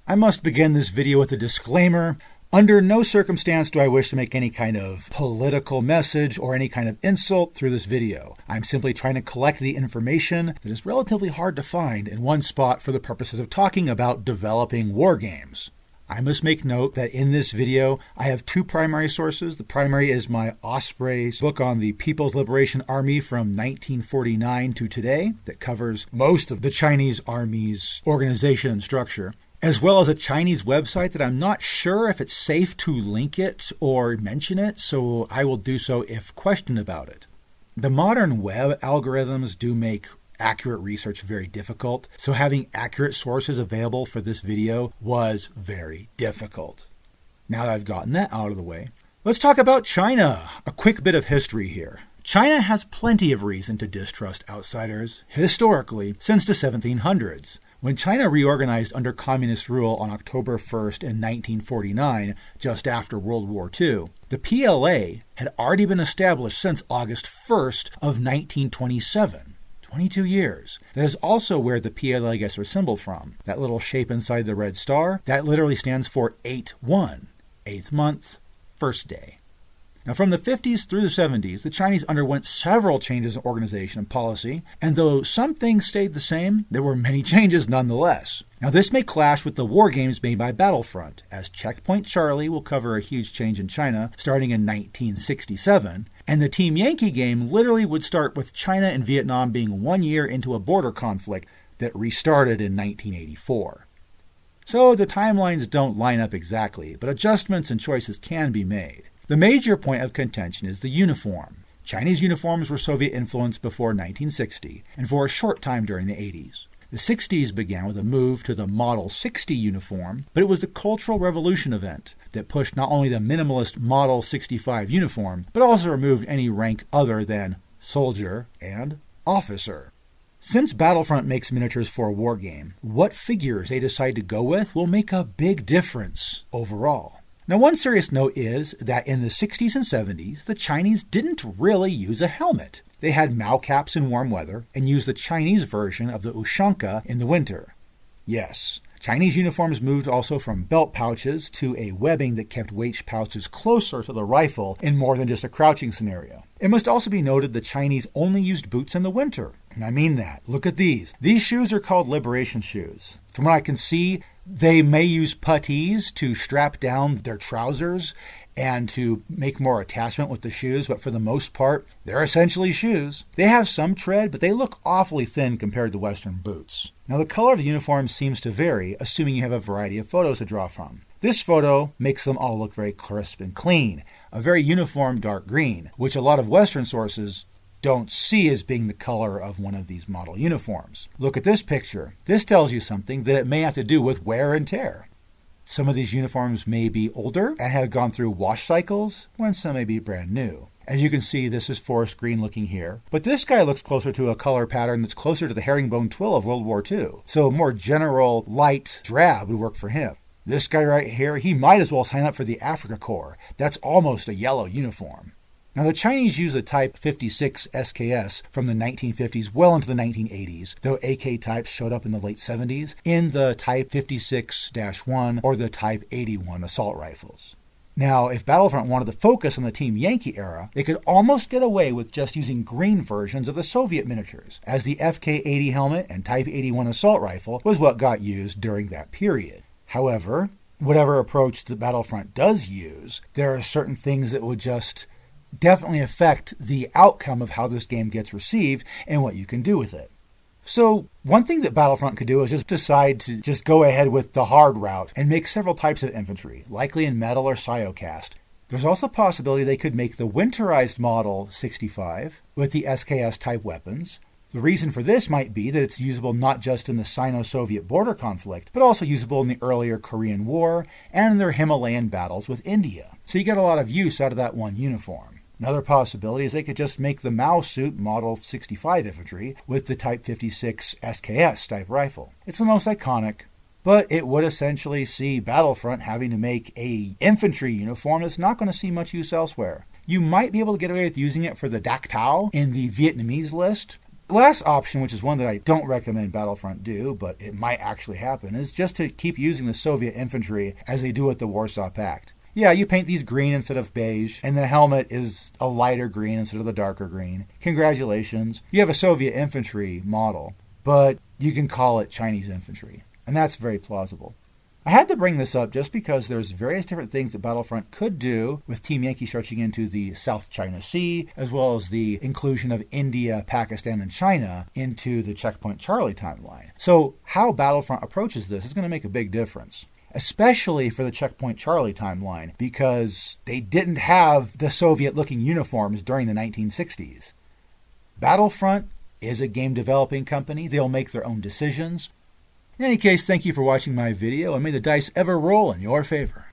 I must begin this video with a disclaimer. Under no circumstance do I wish to make any kind of political message or any kind of insult through this video. I'm simply trying to collect the information that is relatively hard to find in one spot for the purposes of talking about developing war games. I must make note that in this video, I have two primary sources. The primary is my Osprey book on the People's Liberation Army from 1949 to today that covers most of the Chinese Army's organization and structure, as well as a Chinese website that I'm not sure if it's safe to link it or mention it, so I will do so if questioned about it. The modern web algorithms do make accurate research very difficult, so having accurate sources available for this video was very difficult. Now that I've gotten that out of the way, let's talk about China. A quick bit of history here. China has plenty of reason to distrust outsiders, historically, since the 1700s. When China reorganized under communist rule on October 1st in 1949, just after World War II, the PLA had already been established since August 1st of 1927. 22 years. That is also where the PLA gets their symbol from. That little shape inside the red star, that literally stands for 8-1, 8th month, first day. Now, from the 50s through the 70s, the Chinese underwent several changes in organization and policy, and though some things stayed the same, there were many changes nonetheless. Now, this may clash with the war games made by Battlefront, as Checkpoint Charlie will cover a huge change in China starting in 1967, and the Team Yankee game literally would start with China and Vietnam being 1 year into a border conflict that restarted in 1984. So the timelines don't line up exactly, but adjustments and choices can be made. The major point of contention is the uniform. Chinese uniforms were Soviet influenced before 1960, and for a short time during the 80s. The 60s began with a move to the Model 60 uniform, but it was the Cultural Revolution event that pushed not only the minimalist Model 65 uniform, but also removed any rank other than soldier and officer. Since Battlefront makes miniatures for a war game, what figures they decide to go with will make a big difference overall. Now, one serious note is that in the 60s and 70s, the Chinese didn't really use a helmet. They had Mao caps in warm weather and used the Chinese version of the ushanka in the winter. Yes, Chinese uniforms moved also from belt pouches to a webbing that kept weight pouches closer to the rifle in more than just a crouching scenario. It must also be noted the Chinese only used boots in the winter. And I mean that. Look at these. These shoes are called liberation shoes. From what I can see, they may use puttees to strap down their trousers and to make more attachment with the shoes, but for the most part, they're essentially shoes. They have some tread, but they look awfully thin compared to Western boots. Now, the color of the uniform seems to vary, assuming you have a variety of photos to draw from. This photo makes them all look very crisp and clean, a very uniform dark green, which a lot of Western sources don't see as being the color of one of these model uniforms. Look at this picture. This tells you something that it may have to do with wear and tear. Some of these uniforms may be older and have gone through wash cycles, when some may be brand new. As you can see, this is forest green looking here, but this guy looks closer to a color pattern that's closer to the herringbone twill of World War II, so a more general light drab would work for him. This guy right here, he might as well sign up for the Africa Corps. That's almost a yellow uniform. Now, the Chinese use a Type 56 SKS from the 1950s well into the 1980s, though AK types showed up in the late 70s in the Type 56-1 or the Type 81 assault rifles. Now, if Battlefront wanted to focus on the Team Yankee era, they could almost get away with just using green versions of the Soviet miniatures, as the FK-80 helmet and Type 81 assault rifle was what got used during that period. However, whatever approach the Battlefront does use, there are certain things that would just definitely affect the outcome of how this game gets received and what you can do with it. So one thing that Battlefront could do is just decide to just go ahead with the hard route and make several types of infantry, likely in metal or Cyocast. There's also a possibility they could make the winterized Model 65 with the SKS type weapons. The reason for this might be that it's usable not just in the Sino-Soviet border conflict, but also usable in the earlier Korean War and in their Himalayan battles with India. So you get a lot of use out of that one uniform. Another possibility is they could just make the Mao suit Model 65 infantry with the Type 56 SKS type rifle. It's the most iconic, but it would essentially see Battlefront having to make a infantry uniform that's not going to see much use elsewhere. You might be able to get away with using it for the Dak Tao in the Vietnamese list, The last option, which is one that I don't recommend Battlefront do, but it might actually happen, is just to keep using the Soviet infantry as they do with the Warsaw Pact. Yeah, you paint these green instead of beige, and the helmet is a lighter green instead of the darker green. Congratulations, you have a Soviet infantry model, but you can call it Chinese Infantry, and that's very plausible. I had to bring this up just because there's various different things that Battlefront could do with Team Yankee stretching into the South China Sea, as well as the inclusion of India, Pakistan, and China into the Checkpoint Charlie timeline. So how Battlefront approaches this is going to make a big difference, especially for the Checkpoint Charlie timeline, because they didn't have the Soviet-looking uniforms during the 1960s. Battlefront is a game developing company. They'll make their own decisions. In any case, thank you for watching my video, and may the dice ever roll in your favor.